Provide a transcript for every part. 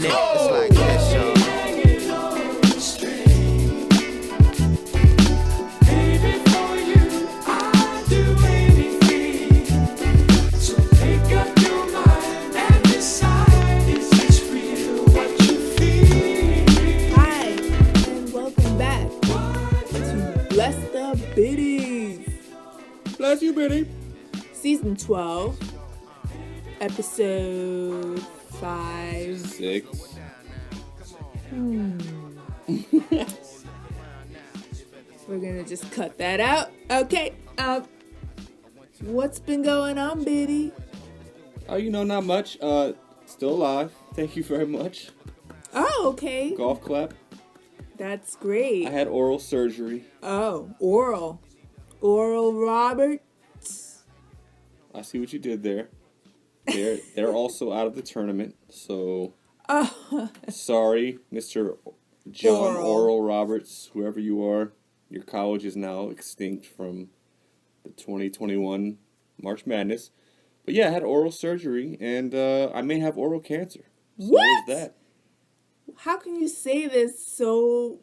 It's like this, y'all. Hi, and welcome back to Bless the Bitties. Bless you, Bitty. Season 12, episode 5. 6. We're gonna just cut that out. Okay, what's been going on, Bitty? Oh, not much. Still alive. Thank you very much. Oh, okay. Golf clap. That's great. I had oral surgery. Oh, oral. Oral Roberts. I see what you did there. They're also out of the tournament, so sorry, Mr. John Oral Roberts, whoever you are. Your college is now extinct from the 2021 March Madness. But yeah, I had oral surgery, and I may have oral cancer. So What? there's that. How can you say this so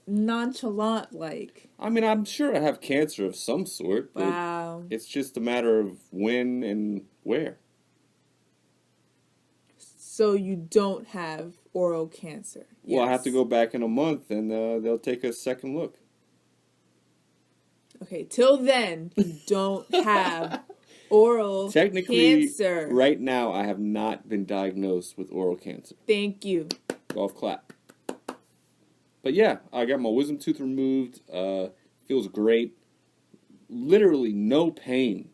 nonchalant like? I mean, I'm sure I have cancer of some sort, but Wow. it's just a matter of when and where. So you don't have oral cancer? Well, I have to Yes. go back in a month, and they'll take a second look. Okay, till then, you don't have oral Technically, cancer. right now, I have not been diagnosed with oral cancer. Thank you. Golf clap. But yeah, I got my wisdom tooth removed. Feels great. Literally no pain.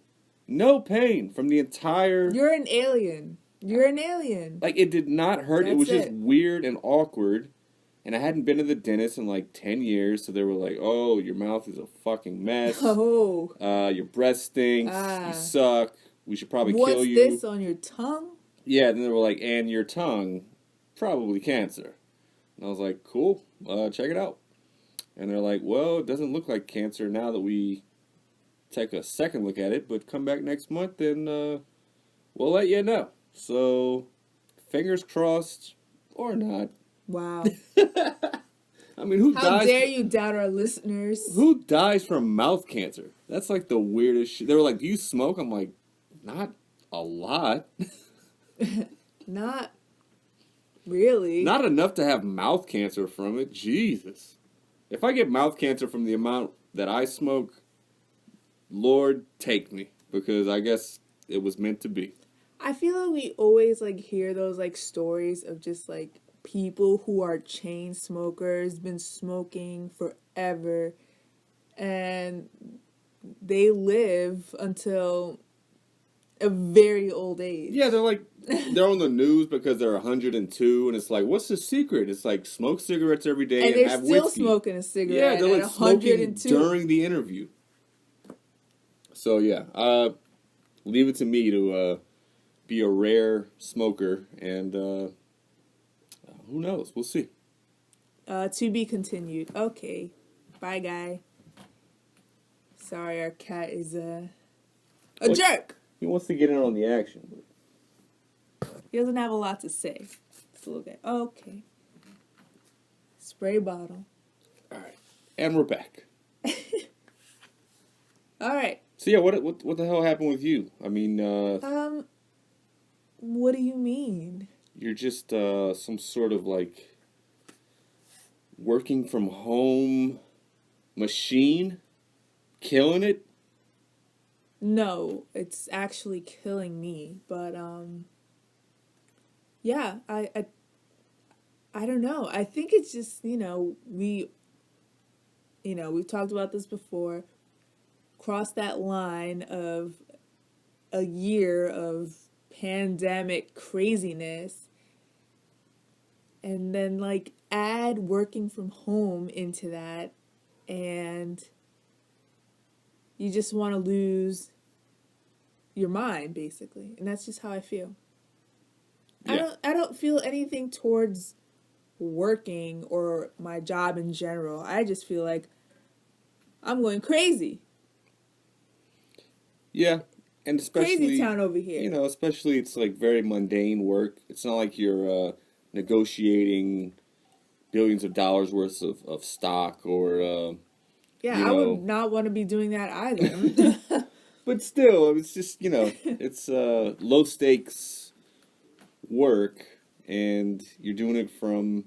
No pain from the entire... You're an alien. You're an alien. Like, it did not hurt. It was That's just it. weird and awkward. And I hadn't been to the dentist in like 10 years, so they were like, oh, your mouth is a fucking mess. Oh. Your breath stinks. Ah. You suck. We should probably What's kill you. this on your tongue? Yeah, then they were like, and your tongue, probably cancer. And I was like, cool, check it out. And they're like, well, it doesn't look like cancer now that we take a second look at it, but come back next month and we'll let you know. So, fingers crossed, or not. Wow. I mean, who How dies? dare you doubt our listeners? Who dies from mouth cancer? That's like the weirdest shit. They were like, do you smoke? I'm like, not a lot. Not really. Not enough to have mouth cancer from it. Jesus. If I get mouth cancer from the amount that I smoke, Lord, take me. Because I guess it was meant to be. I feel like we always like hear those like stories of just like people who are chain smokers, been smoking forever, and they live until a very old age. Yeah, they're on the news because they're 102, and it's like, what's the secret? It's like, smoke cigarettes every day And and they're have still whiskey. smoking a cigarette Yeah, they're at like smoking 102. during the interview. So yeah, leave it to me to be a rare smoker, and who knows? We'll see. To be continued. Okay. Bye, guy. Sorry, our cat is a What? jerk. He wants to get in on the action. He doesn't have a lot to say. It's a little bit. Okay. Spray bottle. All right, and we're back. All right. So yeah, what the hell happened with you? I mean, What do you mean? you're just some sort of like working from home machine, killing it. No, it's actually killing me. But yeah, I don't know. I think it's just we've talked about this before. Cross that line of a year of pandemic craziness, and then like add working from home into that, and you just want to lose your mind basically, and that's just how I feel. Yeah. I don't feel anything towards working or my job in general. I just feel like I'm going crazy. Yeah, and especially Crazy town over here. especially it's like very mundane work. It's not like you're negotiating billions of dollars worth of stock or, Yeah, I would not want to be doing that either. But still, it's just, it's low stakes work, and you're doing it from.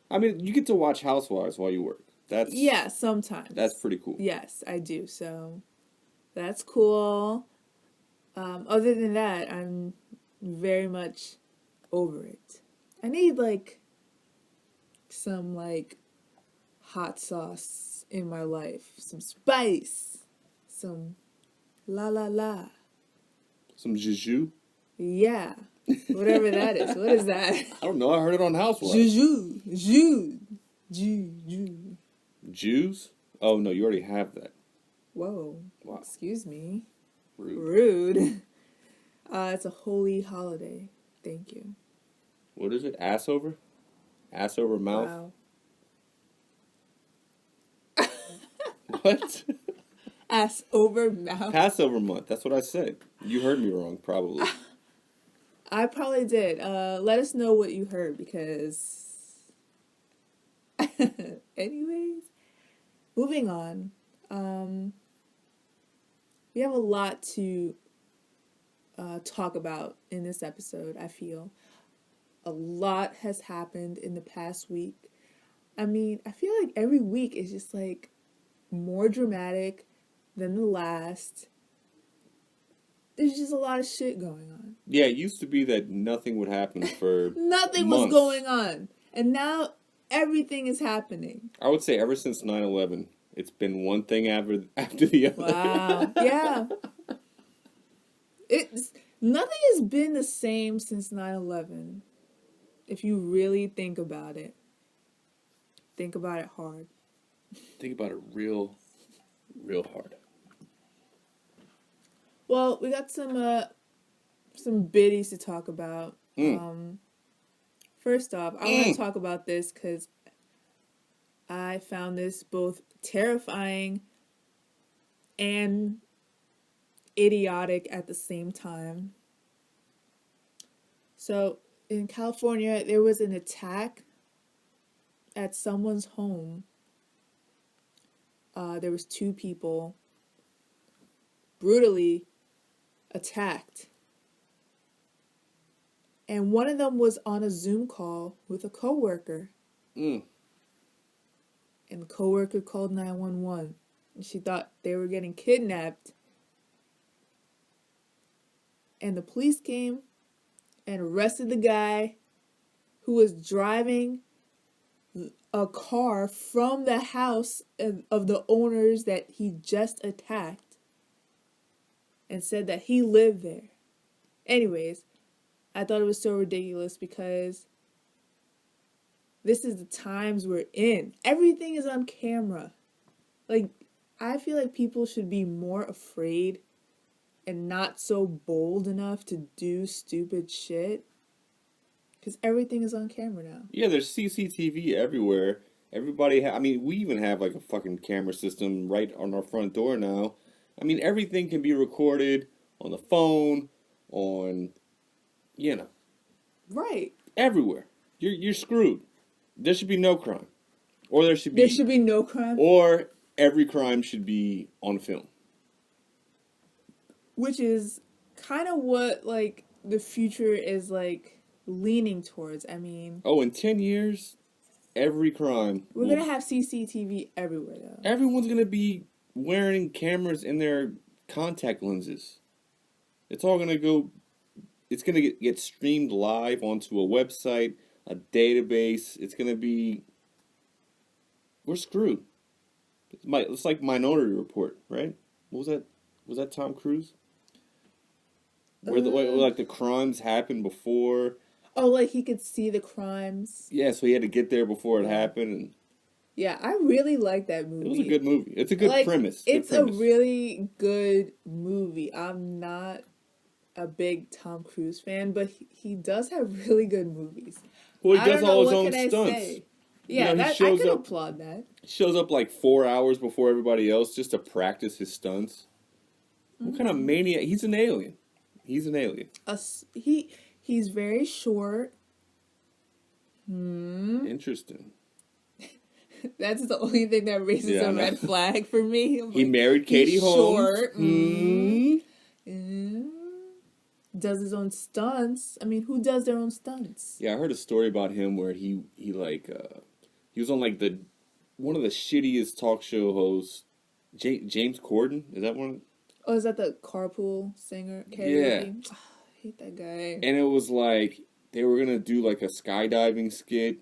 I mean, you get to watch Housewives while you work. Yeah, sometimes. That's pretty cool. Yes, I do. So that's cool. Other than that, I'm very much over it. I need some hot sauce in my life, some spice, some la la la. Some juju? Yeah. Whatever that is. What is that? I don't know. I heard it on Housewives. Juju. Juju. Jews? Oh, no, you already have that. Whoa. Wow. Excuse me. Rude. It's a holy holiday. Thank you. What is it? Ass over? Ass over mouth? Wow. What? Ass over mouth. Passover month. That's what I said. You heard me wrong, probably. I probably did. Let us know what you heard because... Anyways, moving on. We have a lot to talk about in this episode, I feel. A lot has happened in the past week. I mean, I feel like every week is just more dramatic than the last. There's just a lot of shit going on. Yeah, it used to be that nothing would happen for Nothing months. was going on. And now everything is happening. I would say ever since 9/11, it's been one thing after the other. Wow. Yeah. Nothing has been the same since 9/11. If you really think about it. Think about it hard. Think about it real hard. Well, we got some biddies to talk about. First off, I want to talk about this because I found this both terrifying and idiotic at the same time. So, in California, there was an attack at someone's home. There was 2 people brutally attacked. And one of them was on a Zoom call with a coworker. And the coworker called 911. And she thought they were getting kidnapped. And the police came and arrested the guy who was driving a car from the house of the owners that he just attacked and said that he lived there. Anyways, I thought it was so ridiculous because this is the times we're in. Everything is on camera. I feel like people should be more afraid and not so bold enough to do stupid shit. Because everything is on camera now. Yeah, there's CCTV everywhere. Everybody, we even have a fucking camera system right on our front door now. I mean, everything can be recorded on the phone, on, Right. everywhere. You're screwed. There should be no crime. Or there should be no crime. Or every crime should be on film. Which is kind of what, the future is, leaning towards. I mean... Oh, in 10 years, every crime... We're going to have CCTV everywhere, though. Everyone's going to be wearing cameras in their contact lenses. It's all going to go... It's going to get streamed live onto a website, a database. It's going to be... We're screwed. It's like Minority Report, right? What was that? Was that Tom Cruise? Where the crimes happened before. Oh, he could see the crimes. Yeah, so he had to get there before it happened. And yeah, I really like that movie. It was a good movie. It's a good premise. It's a really good movie. I'm not a big Tom Cruise fan, but he does have really good movies. Well, he does all his own stunts. Yeah, I can applaud that. He shows up 4 hours before everybody else just to practice his stunts. Mm-hmm. What kind of maniac? He's an alien. He's an alien. He's very short. Interesting. That's the only thing that raises a red flag for me. He married Katie Holmes. Short. Does his own stunts. I mean, who does their own stunts? Yeah, I heard a story about him where he was on like the one of the shittiest talk show hosts. James Corden, is that one? Oh, is that the carpool singer? Karaoke? Yeah. Oh, I hate that guy. And it was like they were gonna do like a skydiving skit,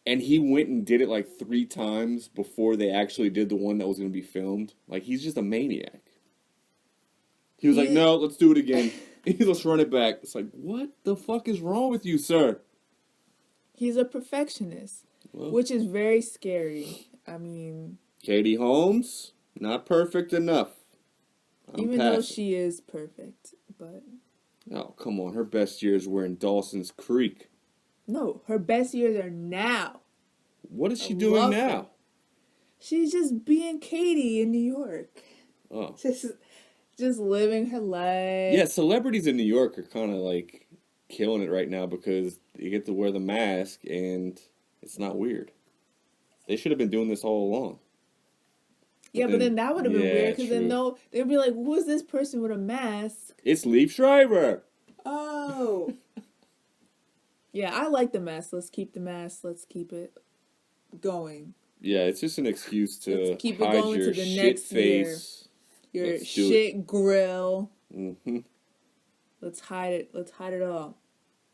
and he went and did it like 3 times before they actually did the one that was gonna be filmed. Like, he's just a maniac. He was like, "No, let's do it again." Let's run it back. It's like, what the fuck is wrong with you, sir? He's a perfectionist, which is very scary. I mean, Katie Holmes, not perfect enough. Even though she is perfect, but... Oh, come on. Her best years were in Dawson's Creek. No, her best years are now. What is she doing now? Her. She's just being Katie in New York. Oh. Just living her life. Yeah, celebrities in New York are kind of like killing it right now because you get to wear the mask and it's not weird. They should have been doing this all along. Yeah, but then that would have been weird because then they'd be like, "Who's this person with a mask?" It's Leaf Schreiber. Oh. Yeah, I like the mask. Let's keep the mask. Let's keep it going. Yeah, it's just an excuse to keep it hide going your to the shit next face. Your shit grill. Mm-hmm. Let's hide it. Let's hide it all.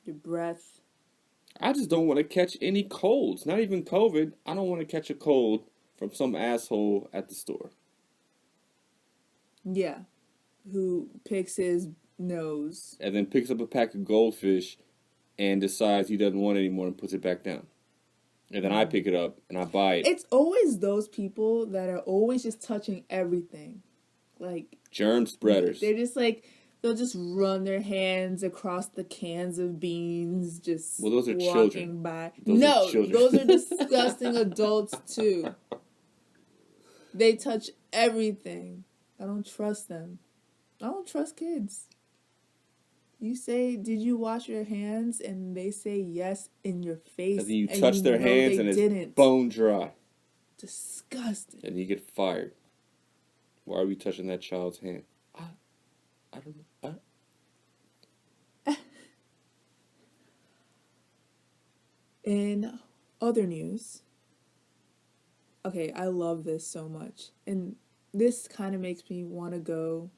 Your breath. I just don't want to catch any colds. Not even COVID. I don't want to catch a cold from some asshole at the store. Yeah. Who picks his nose. And then picks up a pack of goldfish and decides he doesn't want it anymore and puts it back down. And then I pick it up and I buy it. It's always those people that are always just touching everything. Like... germ spreaders. They're just like... They'll just run their hands across the cans of beans, just those are walking children. by. Those are disgusting adults too. They touch everything. I don't trust them. I don't trust kids. You say, "Did you wash your hands?" and they say yes in your face. And then you touch their hands and it's bone dry. Disgusting. And you get fired. Why are we touching that child's hand? I don't know. In other news, okay, I love this so much. And this kind of makes me want to go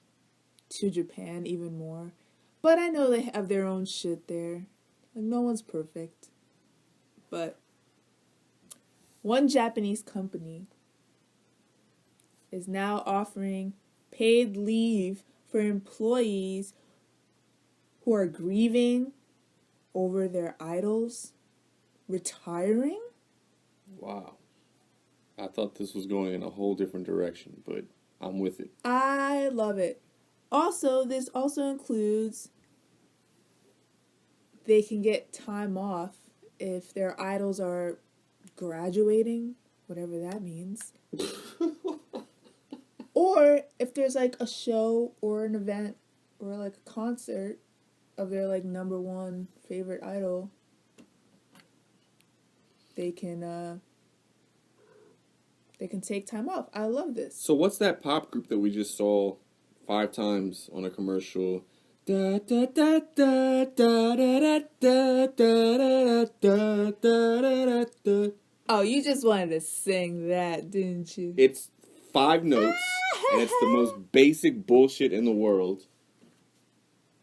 to Japan even more. But I know they have their own shit there. Like, no one's perfect. But one Japanese company is now offering paid leave for employees who are grieving over their idols retiring. Wow. I thought this was going in a whole different direction, but I'm with it. I love it. Also, this also includes they can get time off if their idols are graduating, whatever that means. Or if there's like a show or an event or like a concert of their like number one favorite idol, they can take time off. I love this. So what's that pop group that we just saw 5 times on a commercial? Da da da da da da da da da da da. Oh, you just wanted to sing that, didn't you? It's 5 notes, and it's the most basic bullshit in the world.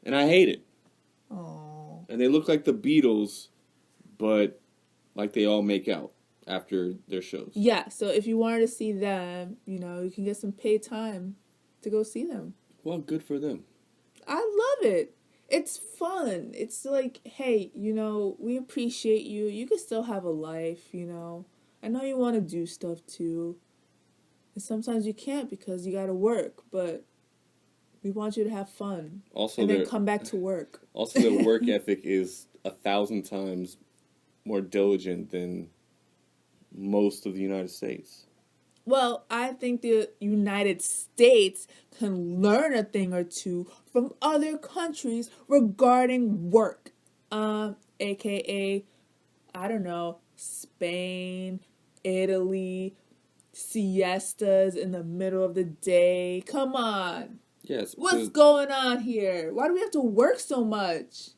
And I hate it. Aww. And they look like the Beatles, but like they all make out after their shows. Yeah, so if you wanted to see them, you can get some paid time to go see them. Well, good for them. I love it. It's fun. It's like, hey, we appreciate you. You can still have a life, I know you want to do stuff too. And sometimes you can't because you got to work, but we want you to have fun. Also, and then come back to work. Also, their work ethic is 1,000 times more diligent than most of the United States. Well, I think the United States can learn a thing or two from other countries regarding work. AKA I don't know, Spain, Italy, siestas in the middle of the day. Come on. Yes. What's going on here? Why do we have to work so much?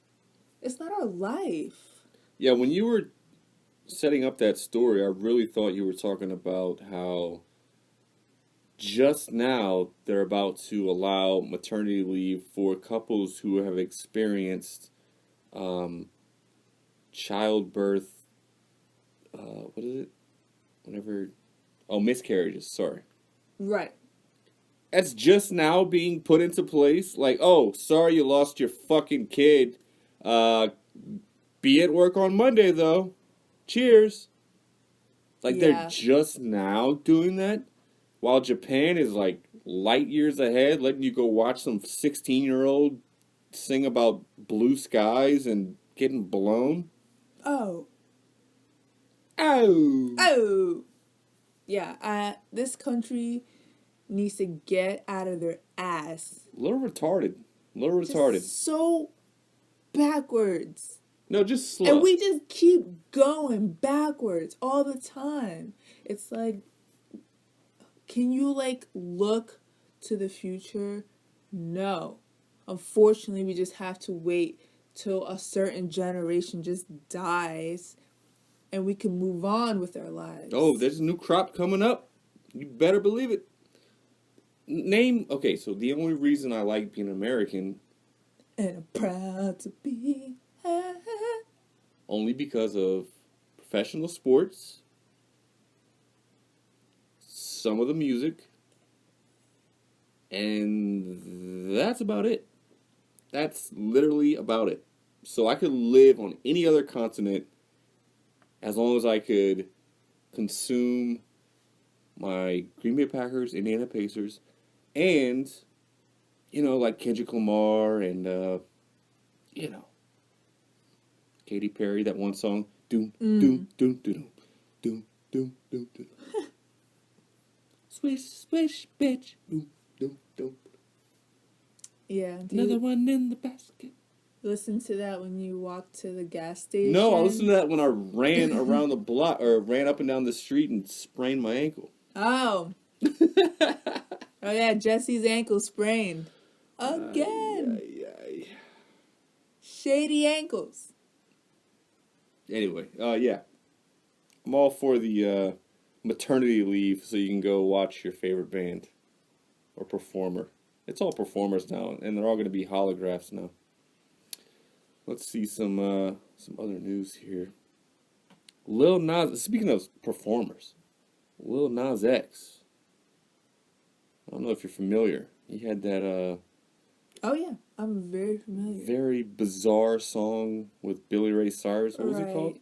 It's not our life. Yeah, when you were setting up that story, I really thought you were talking about how just now they're about to allow maternity leave for couples who have experienced childbirth. What is it? Whenever. Oh, miscarriages. Sorry. Right. That's just now being put into place. Like, oh, sorry you lost your fucking kid. Be at work on Monday, though. Cheers. Like, they're Yeah. just now doing that? While Japan is, like, light years ahead, letting you go watch some 16-year-old sing about blue skies and getting blown. Oh. Oh. Oh. Yeah, this country needs to get out of their ass. A little retarded. A little retarded. Just so backwards. No, just slow. And we just keep going backwards all the time. It's like, can you, like, look to the future? No. Unfortunately, we just have to wait till a certain generation just dies and we can move on with our lives. Oh, there's a new crop coming up. You better believe it. Okay, so the only reason I like being American... And I'm proud to be... Only because of professional sports, some of the music, and that's about it. That's literally about it. So I could live on any other continent as long as I could consume my Green Bay Packers, Indiana Pacers, and, like Kendrick Lamar and, Katy Perry, that one song. Doom, doom, doom, doom, doom, doom, doom, doom. Swish, swish, bitch. Doom, doom, doom. Yeah. Another one in the basket. Listen to that when you walk to the gas station? No, I listened to that when I ran around the block, or ran up and down the street and sprained my ankle. Oh. Oh, yeah, Jesse's ankle sprained. Again. Shady ankles. Anyway, yeah. I'm all for the maternity leave so you can go watch your favorite band or performer. It's all performers now, and they're all going to be holographs now. Let's see some other news here. Lil Nas, speaking of performers, Lil Nas X. I don't know if you're familiar. He had that Oh, yeah. I'm very familiar. very bizarre song with Billy Ray Cyrus. What was it called?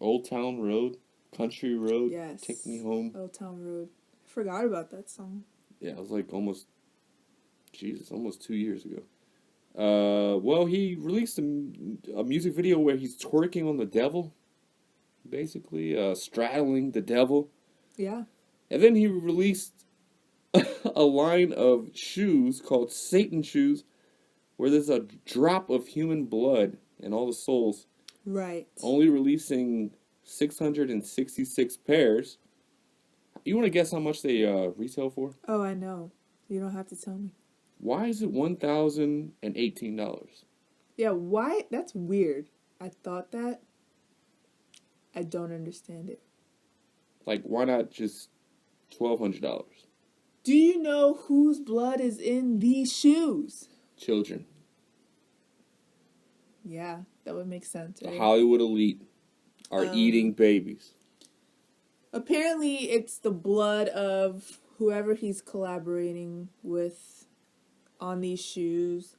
Old Town Road, Country Road, yes. Take Me Home. Old Town Road. I forgot about that song. Yeah, it was like almost 2 years ago. Well, he released a music video where he's twerking on the devil, basically, straddling the devil. Yeah. And then he released a line of shoes called Satan shoes, where there's a drop of human blood in all the soles. Right. Only releasing 666 pairs. You want to guess how much they retail for? Oh, I know. You don't have to tell me. Why is it $1,018? Yeah, why? That's weird. I thought that. I don't understand it. Like, why not just $1,200? Do you know whose blood is in these shoes? Children. Yeah, that would make sense, right? The Hollywood elite are eating babies. Apparently, it's the blood of whoever he's collaborating with on these shoes.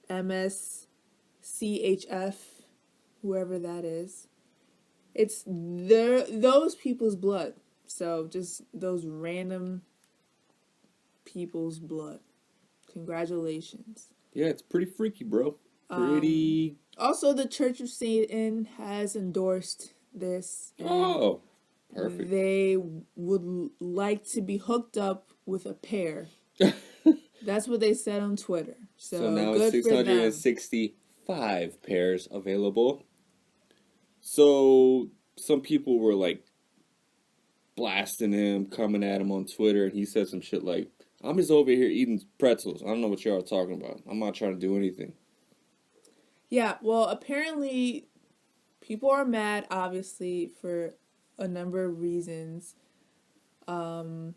MSCHF, whoever that is. It's those people's blood. So, just those random people's blood. Congratulations. Yeah, it's pretty freaky, bro. Pretty... Also, the Church of Satan has endorsed this. Oh, perfect. They would like to be hooked up with a pair. That's what they said on Twitter. So now good it's 665 pairs available. So some people were like blasting him, coming at him on Twitter, and he said some shit like, "I'm just over here eating pretzels. I don't know what y'all are talking about. I'm not trying to do anything." Yeah, well, apparently people are mad, obviously, for a number of reasons. One,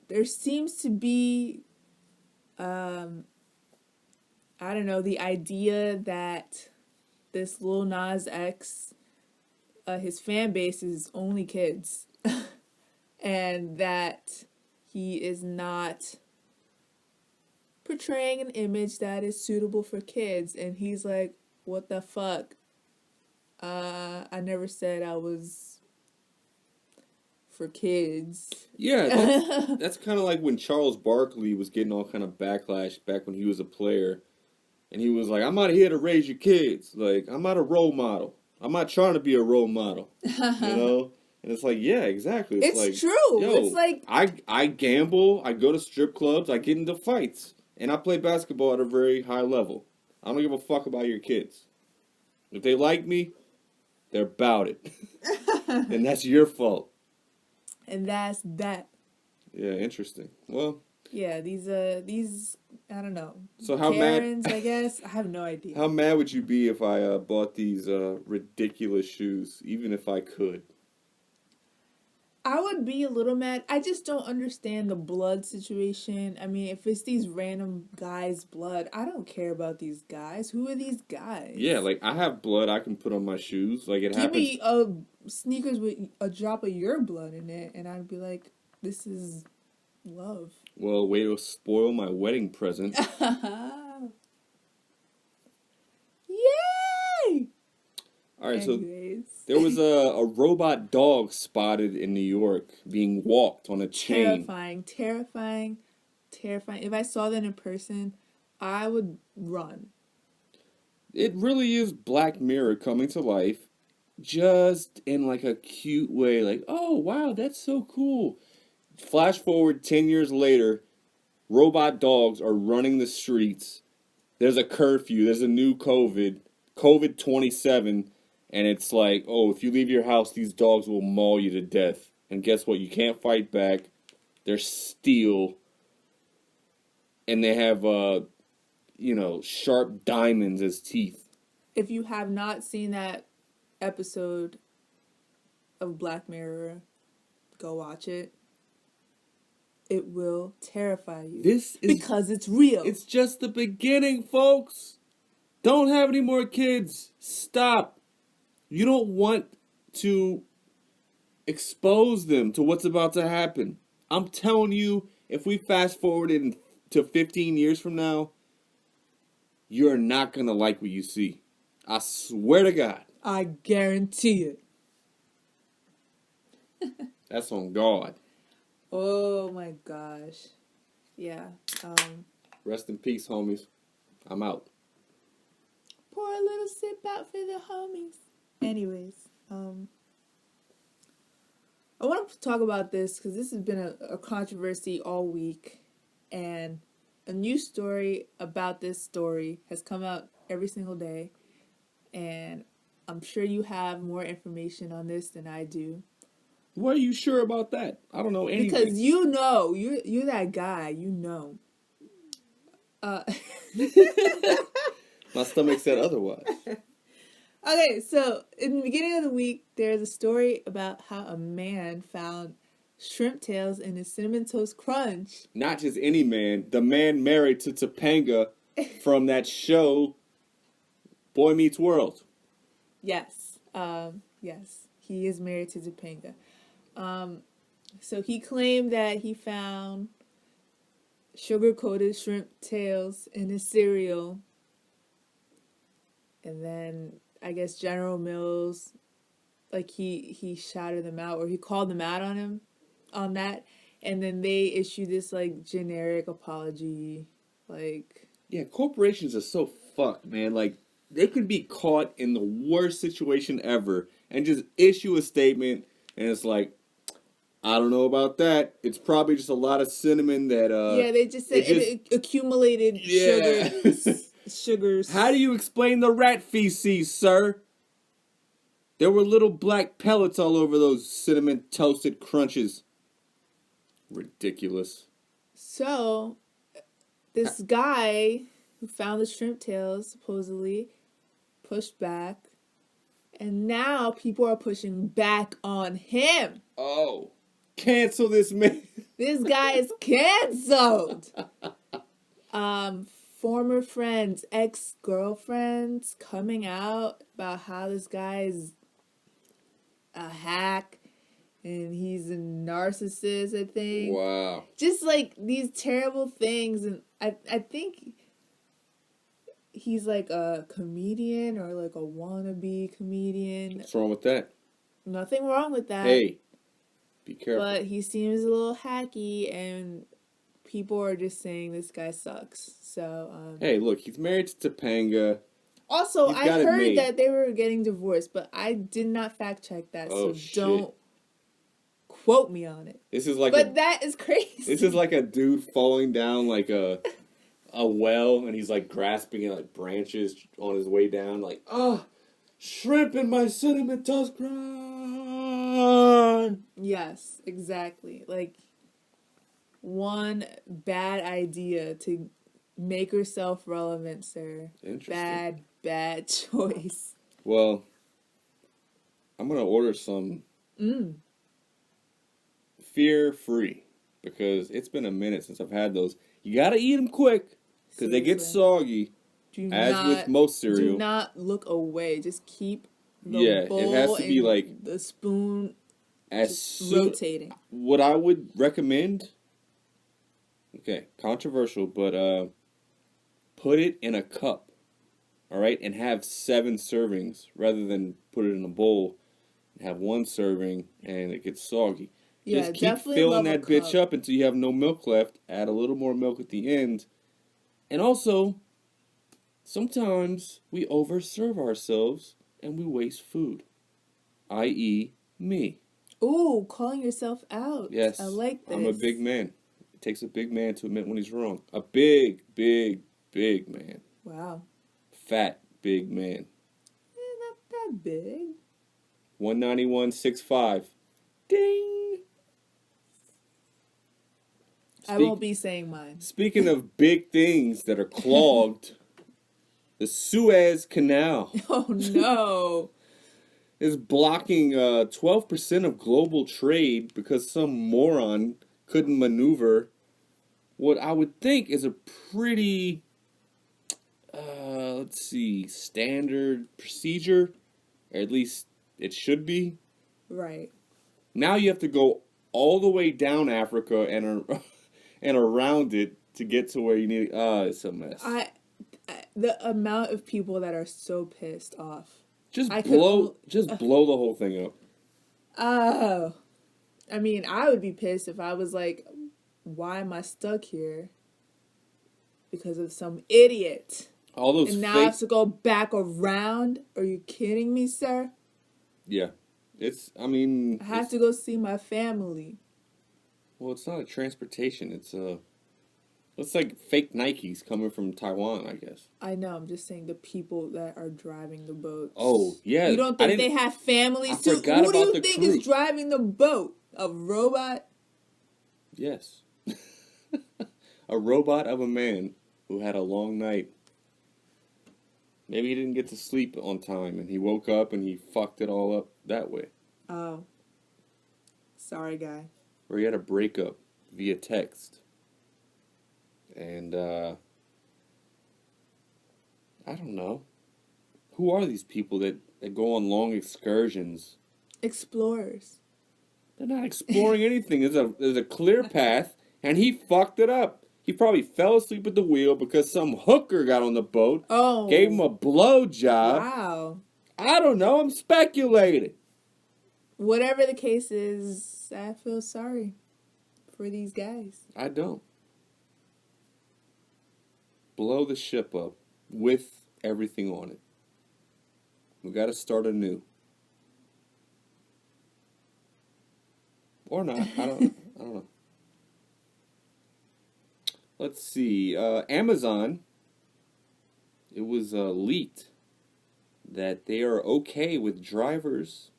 there seems to be, I don't know, the idea that this Lil Nas X, his fan base is only kids, and that he is not portraying an image that is suitable for kids. And he's like, what the fuck? I never said I was for kids. Yeah, that's kind of like when Charles Barkley was getting all kind of backlash back when he was a player. And he was like, I'm not here to raise your kids. Like, I'm not a role model. I'm not trying to be a role model. You know? And it's like, yeah, exactly. It's like, true. Yo, it's like I gamble, I go to strip clubs, I get into fights. And I play basketball at a very high level. I don't give a fuck about your kids. If they like me, they're about it. And that's your fault. And that's that. Yeah, interesting. Well, yeah, these I don't know. So how Karens, mad? I guess. I have no idea. How mad would you be if I bought these ridiculous shoes, even if I could? I would be a little mad. I just don't understand the blood situation. I mean, if it's these random guys' blood, I don't care about these guys. Who are these guys? Yeah, like I have blood I can put on my shoes. Like it Give happens. me sneakers with a drop of your blood in it, and I'd be like, this is love. Well, way to spoil my wedding present. Yay! All right, Anyways. so there was a robot dog spotted in New York being walked on a chain. Terrifying. If I saw that in person, I would run. It really is Black Mirror coming to life, just in like a cute way. Like, oh wow, that's so cool. Flash forward 10 years later, robot dogs are running the streets. There's a curfew. There's a new COVID 27, and it's like, oh, if you leave your house, these dogs will maul you to death. And guess what? You can't fight back. They're steel, and they have sharp diamonds as teeth. If you have not seen that episode of Black Mirror, go watch it. It will terrify you. Because it's real. It's just the beginning, folks. Don't have any more kids. Stop. You don't want to expose them to what's about to happen. I'm telling you, if we fast forward to 15 years from now, you're not going to like what you see. I swear to God. I guarantee it. That's on God. Oh my gosh. Yeah. Rest in peace, homies. I'm out. Pour a little sip out for the homies. Anyways, I want to talk about this because this has been a controversy all week, and a new story about this story has come out every single day, and I'm sure you have more information on this than I do. Why are you sure about that? I don't know anything. Because you know, you're that guy, you know. My stomach said otherwise. Okay, so in the beginning of the week, there's a story about how a man found shrimp tails in his Cinnamon Toast Crunch. Not just any man, the man married to Topanga from that show, Boy Meets World. Yes, yes, he is married to Topanga. So he claimed that he found sugar-coated shrimp tails in his cereal. And then, I guess General Mills, like, he shouted them out, or he called them out on that. And then they issued this, like, generic apology, like... Yeah, corporations are so fucked, man. Like, they could be caught in the worst situation ever and just issue a statement, and it's like, I don't know about that. It's probably just a lot of cinnamon that yeah, they just said it accumulated sugar sugars. How do you explain the rat feces, sir? There were little black pellets all over those cinnamon toasted crunches. Ridiculous. So, this guy who found the shrimp tails supposedly pushed back, and now people are pushing back on him. Oh, cancel this man. This guy is canceled. Former friends, ex-girlfriends coming out about how this guy is a hack and he's a narcissist, I think. Wow. Just like these terrible things, and I think he's like a comedian or like a wannabe comedian. What's wrong with that? Nothing wrong with that. Hey, be careful. But he seems a little hacky, and people are just saying this guy sucks. So, hey, look, he's married to Topanga. Also, He's I got it heard made. that they were getting divorced, but I did not fact check that, Oh, so shit. don't quote me on it. This is like But that is crazy. This is like a dude falling down like a well, and he's like grasping at like branches on his way down, like, shrimp in my cinnamon toast crunch. Yes, exactly. Like, one bad idea to make yourself relevant, sir. Interesting. Bad choice. Well, I'm gonna order some fear-free because it's been a minute since I've had those. You gotta eat them quick because they get soggy. With most cereal. Do not look away. Just keep the bowl it has to be and like the spoon rotating. What I would recommend, okay, controversial, but put it in a cup, all right, and have 7 servings rather than put it in a bowl and have 1 serving and it gets soggy. Yeah, just keep filling that bitch up until you have no milk left. Add a little more milk at the end. And also, sometimes we overserve ourselves and we waste food, i.e. me. Ooh, calling yourself out. Yes. I like this. I'm a big man. It takes a big man to admit when he's wrong. A big, big, big man. Wow. Fat, big man. Not that big. 191.65. Ding! I won't be saying mine. Speaking of big things that are clogged, the Suez Canal. Oh, no. is blocking 12% of global trade because some moron couldn't maneuver what I would think is a pretty, standard procedure. Or at least it should be. Right. Now you have to go all the way down Africa and around it to get to where you need. It's a mess. The amount of people that are so pissed off. Just blow the whole thing up. Oh. I mean, I would be pissed if I was like, why am I stuck here? Because of some idiot. All those and now I have to go back around? Are you kidding me, sir? Yeah. I have to go see my family. Well, it's not a transportation. It's like fake Nikes coming from Taiwan, I guess. I know. I'm just saying the people that are driving the boats. Oh, yeah. You don't think they have families too? Who do you think is driving the boat? A robot? Yes. A robot of a man who had a long night. Maybe he didn't get to sleep on time and he woke up and he fucked it all up that way. Oh. Sorry, guy. Or he had a breakup via text. And, I don't know. Who are these people that go on long excursions? Explorers. They're not exploring anything. There's a clear path, and he fucked it up. He probably fell asleep at the wheel because some hooker got on the boat, gave him a blowjob. Wow. I don't know. I'm speculating. Whatever the case is, I feel sorry for these guys. I don't. Blow the ship up with everything on it. We got to start anew. Or not. I don't know. Let's see. Amazon it was leaked that they are okay with drivers,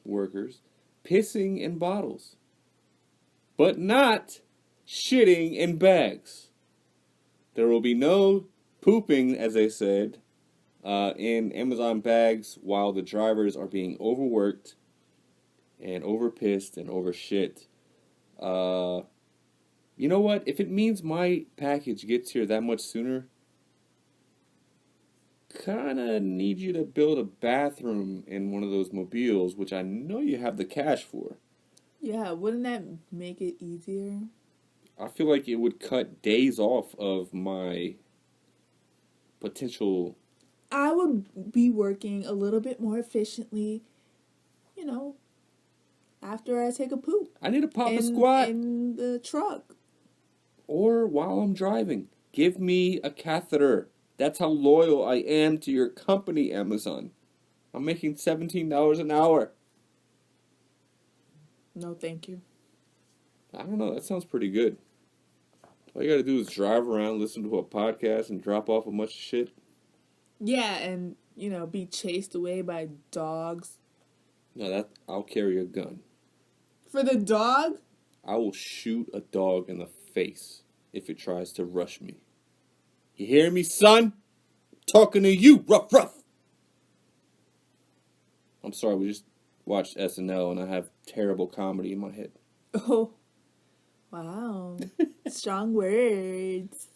workers, pissing in bottles, but not shitting in bags. There will be no pooping, as they said, in Amazon bags while the drivers are being overworked and overpissed and overshit. You know what? If it means my package gets here that much sooner, kinda need you to build a bathroom in one of those mobiles, which I know you have the cash for. Yeah, wouldn't that make it easier? I feel like it would cut days off of my potential. I would be working a little bit more efficiently, after I take a poop. I need to pop a squat. In the truck. Or while I'm driving. Give me a catheter. That's how loyal I am to your company, Amazon. I'm making $17 an hour. No, thank you. I don't know. That sounds pretty good. All you gotta do is drive around, listen to a podcast, and drop off a bunch of shit. Yeah, and, be chased away by dogs. No, I'll carry a gun. For the dog? I will shoot a dog in the face if it tries to rush me. You hear me, son? Talking to you, rough. I'm sorry, we just watched SNL and I have terrible comedy in my head. Oh, wow. Strong words.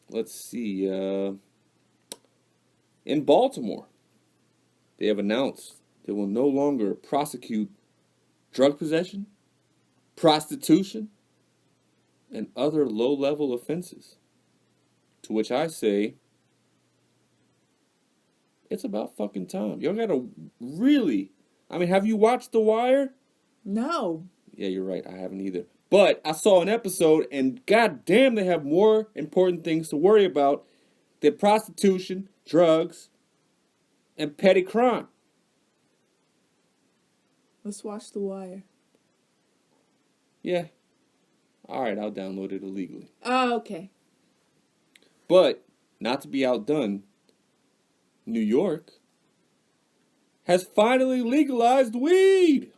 Let's see. In Baltimore, they have announced they will no longer prosecute drug possession, prostitution, and other low-level offenses. To which I say, it's about fucking time. Y'all gotta really... I mean, have you watched The Wire? No. Yeah, you're right. I haven't either. But I saw an episode, and goddamn, they have more important things to worry about than prostitution, drugs, and petty crime. Let's watch The Wire. Yeah. Alright, I'll download it illegally. Oh, okay. But, not to be outdone, New York has finally legalized weed.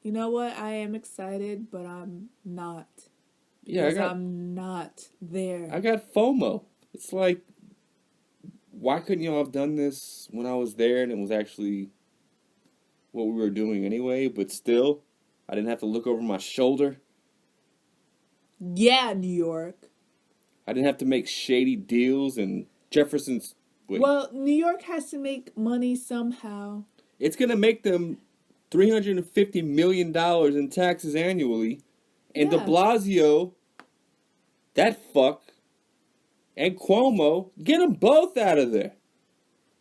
You know what? I am excited, but I'm not. Yeah, I'm not there. I got FOMO. It's like, why couldn't y'all have done this when I was there and it was actually what we were doing anyway? But still, I didn't have to look over my shoulder. Yeah, New York. I didn't have to make shady deals and Jefferson's... Wait. Well, New York has to make money somehow. It's going to make them $350 million in taxes annually. And de Blasio, that fuck, and Cuomo, get them both out of there.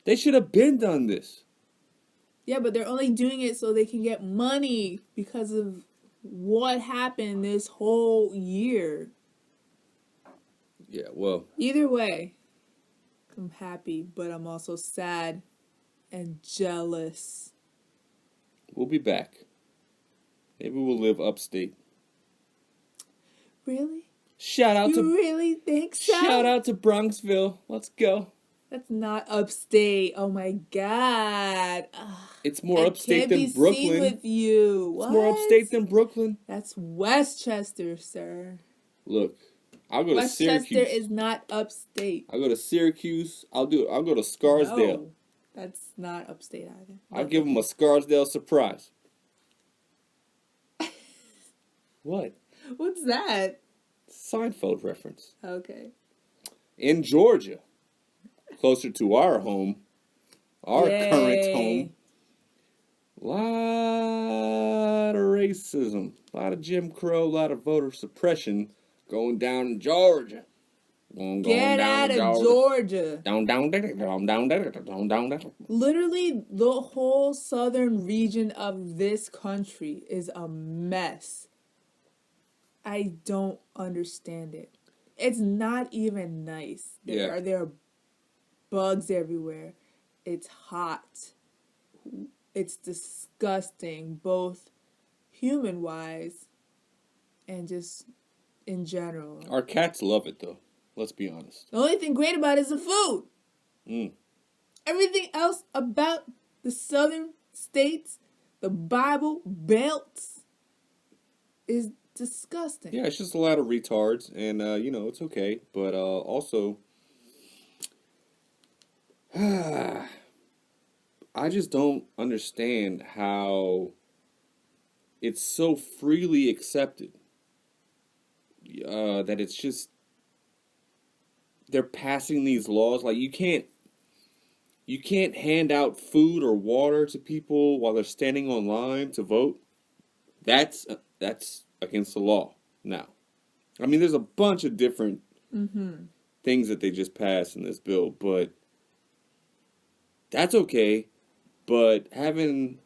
They should have been done this. Yeah, but they're only doing it so they can get money because of what happened this whole year. Yeah, well. Either way, I'm happy, but I'm also sad and jealous. We'll be back. Maybe we'll live upstate. Really? Shout out you really think so? Shout out to Bronxville. Let's go. That's not upstate. Oh my god. Ugh. It's more upstate than Brooklyn. Seen with you. It's more upstate than Brooklyn. That's Westchester, sir. Look, I'll go to Syracuse. Westchester is not upstate. I'll go to Syracuse. I'll go to Scarsdale. No, that's not upstate either. I'll give them a Scarsdale surprise. What? What's that? Seinfeld reference. Okay. In Georgia, closer to our home, our current home, lot of racism, a lot of Jim Crow, a lot of voter suppression going down in Georgia. Get out of Georgia. Down. Literally, the whole southern region of this country is a mess. I don't understand it. It's not even nice. There are bugs everywhere. It's hot. It's disgusting, both human-wise and just in general. Our cats love it, though. Let's be honest. The only thing great about it is the food. Mm. Everything else about the southern states, the Bible belts, is disgusting. Yeah, it's just a lot of retards, and it's okay. But also, I just don't understand how it's so freely accepted that it's just they're passing these laws. Like you can't hand out food or water to people while they're standing on line to vote. That's against the law now. I mean, there's a bunch of different things that they just passed in this bill, but that's okay. But having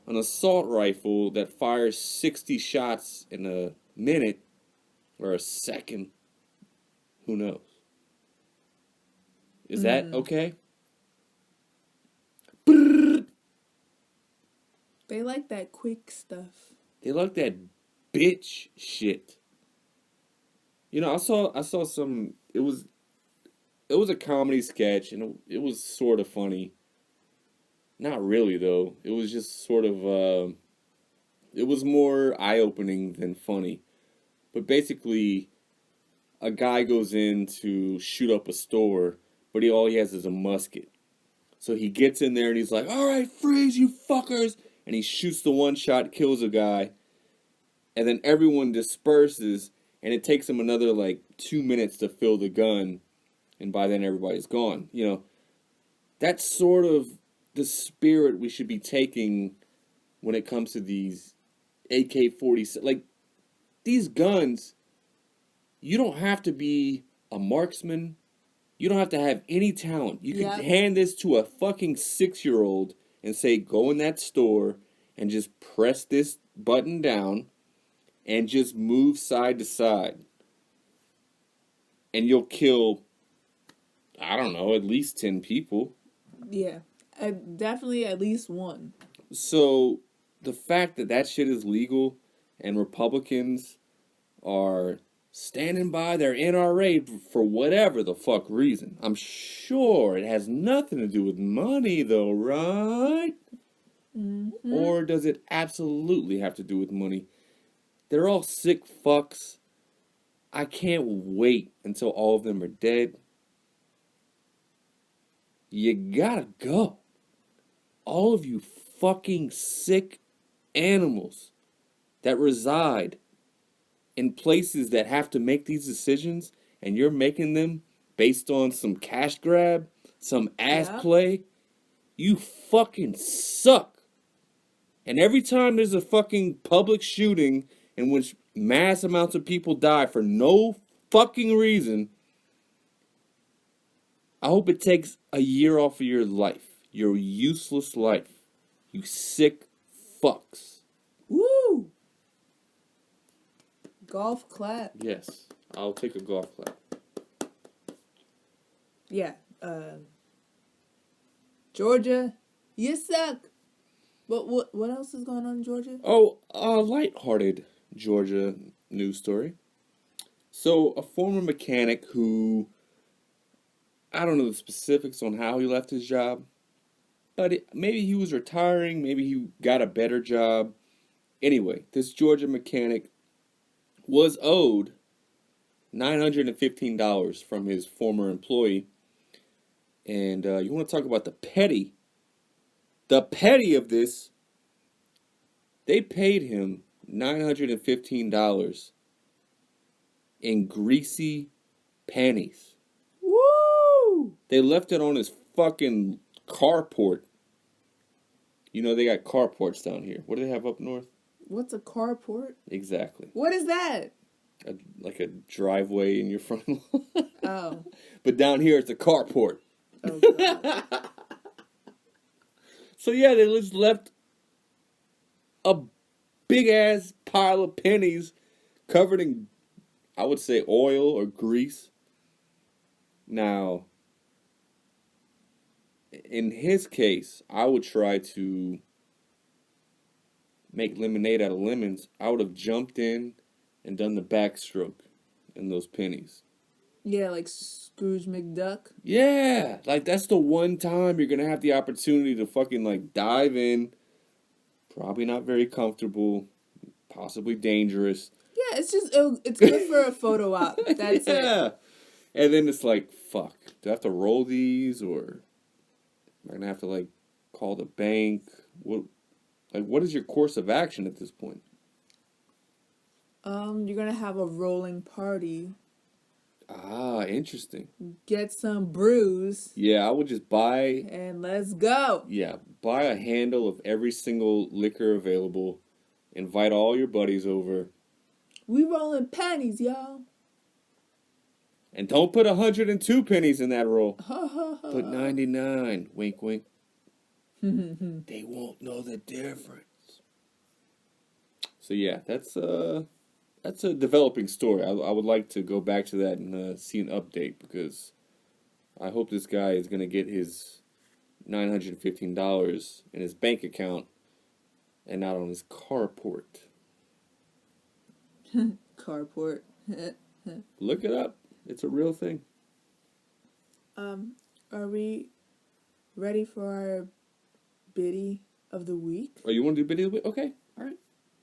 an assault rifle that fires 60 shots in a minute or a second, who knows? Is that okay? They like that quick stuff. They like that bitch shit. I saw some. It was a comedy sketch, and it was sort of funny. Not really though. It was just sort of. It was more eye opening than funny. But basically, a guy goes in to shoot up a store, but all he has is a musket. So he gets in there and he's like, "All right, freeze, you fuckers!" And he shoots the one shot, kills a guy, and then everyone disperses, and it takes him another like 2 minutes to fill the gun, and by then everybody's gone. That's sort of the spirit we should be taking when it comes to these AK-47. Like, these guns, you don't have to be a marksman. You don't have to have any talent. You could hand this to a fucking 6-year-old and say, go in that store and just press this button down and just move side to side. And you'll kill, I don't know, at least 10 people. Yeah, definitely at least one. So the fact that shit is legal and Republicans are standing by their NRA for whatever the fuck reason. I'm sure it has nothing to do with money though, right? Mm-hmm. Or does it absolutely have to do with money? They're all sick fucks. I can't wait until all of them are dead. You gotta go. All of you fucking sick animals that reside in places that have to make these decisions, and you're making them based on some cash grab, some ass play, you fucking suck. And every time there's a fucking public shooting in which mass amounts of people die for no fucking reason, I hope it takes a year off of your life. Your useless life. You sick fucks. Woo! Golf clap. Yes, I'll take a golf clap. Yeah. Georgia, you suck. But what else is going on in Georgia? Oh, a lighthearted Georgia news story. So, a former mechanic who, I don't know the specifics on how he left his job, but maybe he was retiring, maybe he got a better job. Anyway, this Georgia mechanic was owed $915 from his former employee. And you want to talk about the petty of this, they paid him $915 in greasy panties. Woo! They left it on his fucking carport. They got carports down here. What do they have up north? What's a carport? Exactly. What is that? Like a driveway in your front lawn. Oh. But down here it's a carport. Oh, God. So yeah, they just left a big ass pile of pennies covered in, I would say, oil or grease. Now, in his case, I would try to make lemonade out of lemons. I would have jumped in and done the backstroke in those pennies. Yeah, like Scrooge McDuck. Yeah, like that's the one time you're gonna have the opportunity to fucking like dive in. Probably not very comfortable, possibly dangerous. Yeah, it's good for a photo op. That's it. Yeah. And then it's like, fuck, do I have to roll these or am I gonna have to like call the bank? What is your course of action at this point? You're gonna have a rolling party. Ah, interesting. Get some brews. Yeah, I would just buy And let's go. yeah, buy a handle of every single liquor available, invite all your buddies over, We rolling pennies, y'all. and don't put 102 pennies in that roll. Put 99. Wink, wink. They won't know the difference. So yeah, that's a developing story. I would like to go back to that and see an update because I hope this guy is gonna get his $915 in his bank account and not on his carport. Carport. Look it up. It's a real thing. Are we ready for our biddy of the week? Oh, you want to do biddy of the week? Okay, all right.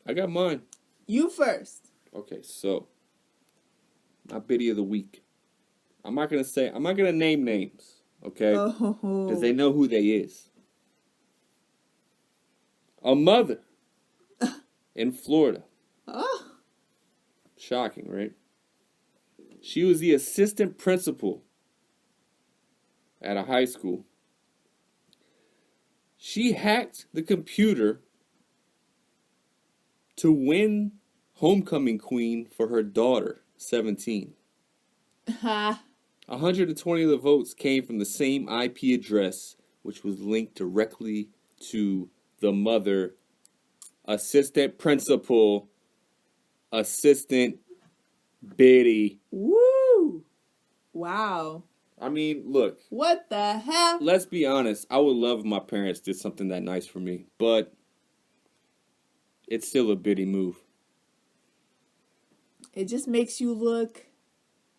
I got mine. You first. Okay, so my biddy of the week. I'm not gonna name names, okay? Oh. Because they know who they is. A mother in Florida. Oh. Shocking, right? She was the assistant principal at a high school. She hacked the computer to win homecoming queen for her daughter, 17. Ha. 120 of the votes came from the same IP address, which was linked directly to the mother, assistant principal, assistant Bitty. Woo. Wow. I mean, look. What the hell? Let's be honest. I would love if my parents did something that nice for me, but it's still a Bitty move. It just makes you look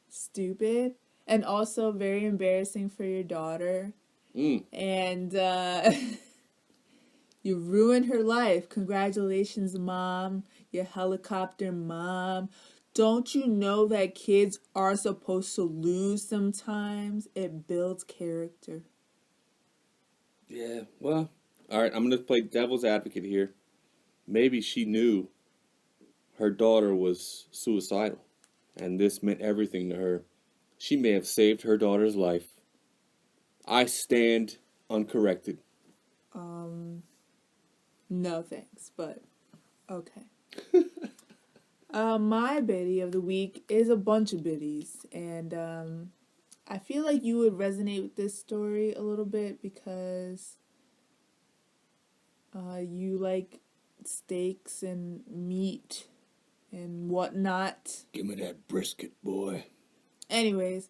stupid and also very embarrassing for your daughter. And you ruined her life. Congratulations, mom. You helicopter mom. Don't you know that kids are supposed to lose sometimes? It builds character. Yeah, well, all right, I'm going to play devil's advocate here. Maybe she knew her daughter was suicidal, and this meant everything to her. She may have saved her daughter's life. I stand uncorrected. No thanks, but okay. My biddy of the week is a bunch of biddies, and I feel like you would resonate with this story a little bit because you like steaks and meat and whatnot. Give me that brisket, boy. Anyways,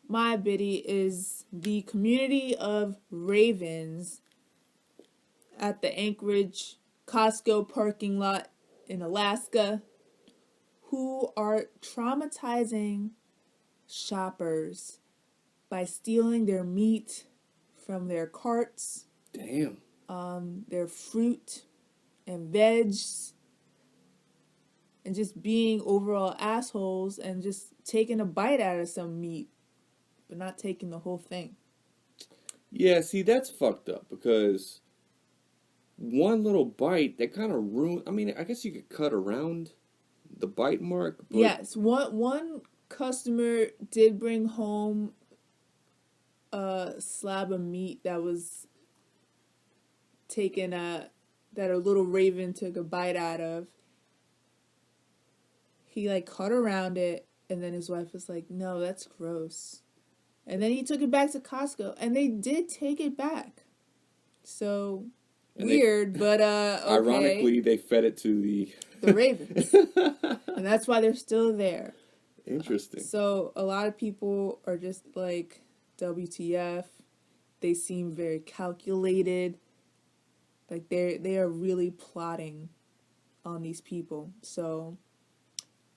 my biddy is the community of ravens at the Anchorage Costco parking lot in Alaska who are traumatizing shoppers by stealing their meat from their carts. Damn. Their fruit and veg, and just being overall assholes and just taking a bite out of some meat, but not taking the whole thing. Yeah, see, that's fucked up because one little bite that kind of ruined. I mean, I guess you could cut around the bite mark. But Yes, one customer did bring home a slab of meat that was taken that a little raven took a bite out of. He like cut around it, and then his wife was like, "No, that's gross." And then he took it back to Costco, and they did take it back. So And weird, but okay. Ironically, they fed it to the ravens, and that's why they're still there. Interesting. So a lot of people are just like, WTF? They seem very calculated. Like they are really plotting on these people. So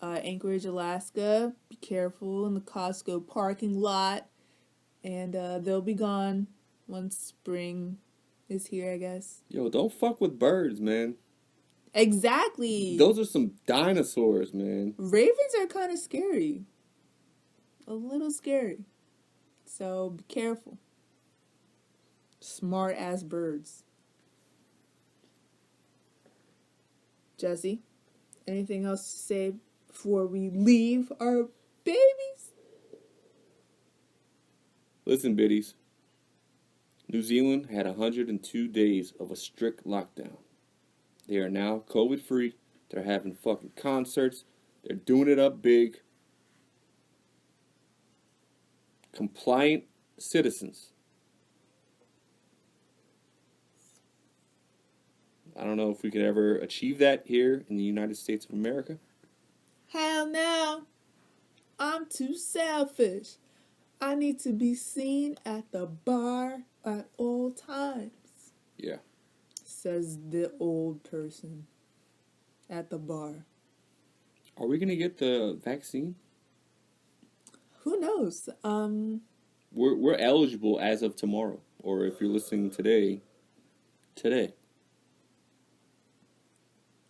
Anchorage, Alaska. Be careful in the Costco parking lot. And they'll be gone once spring is here, I guess. Yo, don't fuck with birds, man. Exactly. Those are some dinosaurs, man. Ravens are kind of scary. A little scary. So be careful. Smart ass birds. Jesse, anything else to say before we leave our babies? Listen, Bitties. New Zealand had 102 days of a strict lockdown. They are now COVID-free. They're having fucking concerts. They're doing it up big. Compliant citizens. I don't know if we could ever achieve that here in the United States of America. Hell no. I'm too selfish. I need to be seen at the bar at all times. Yeah. Says the old person at the bar. Are we going to get the vaccine? Who knows? We're eligible as of tomorrow. Or if you're listening today.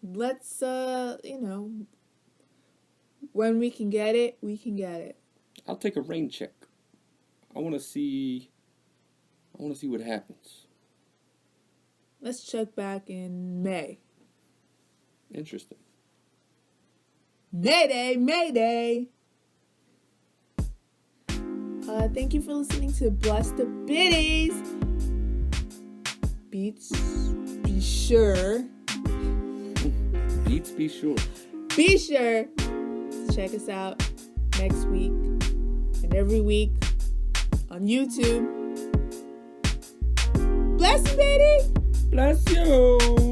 Let's, when we can get it, we can get it. I'll take a rain check. I want to see what happens. Let's check back in May. Interesting. Mayday, Mayday. Thank you for listening to Bless the Bitties. Beats, be sure. Beats, be sure. Be sure to check us out next week and every week on YouTube. Bless you, baby. Bless you.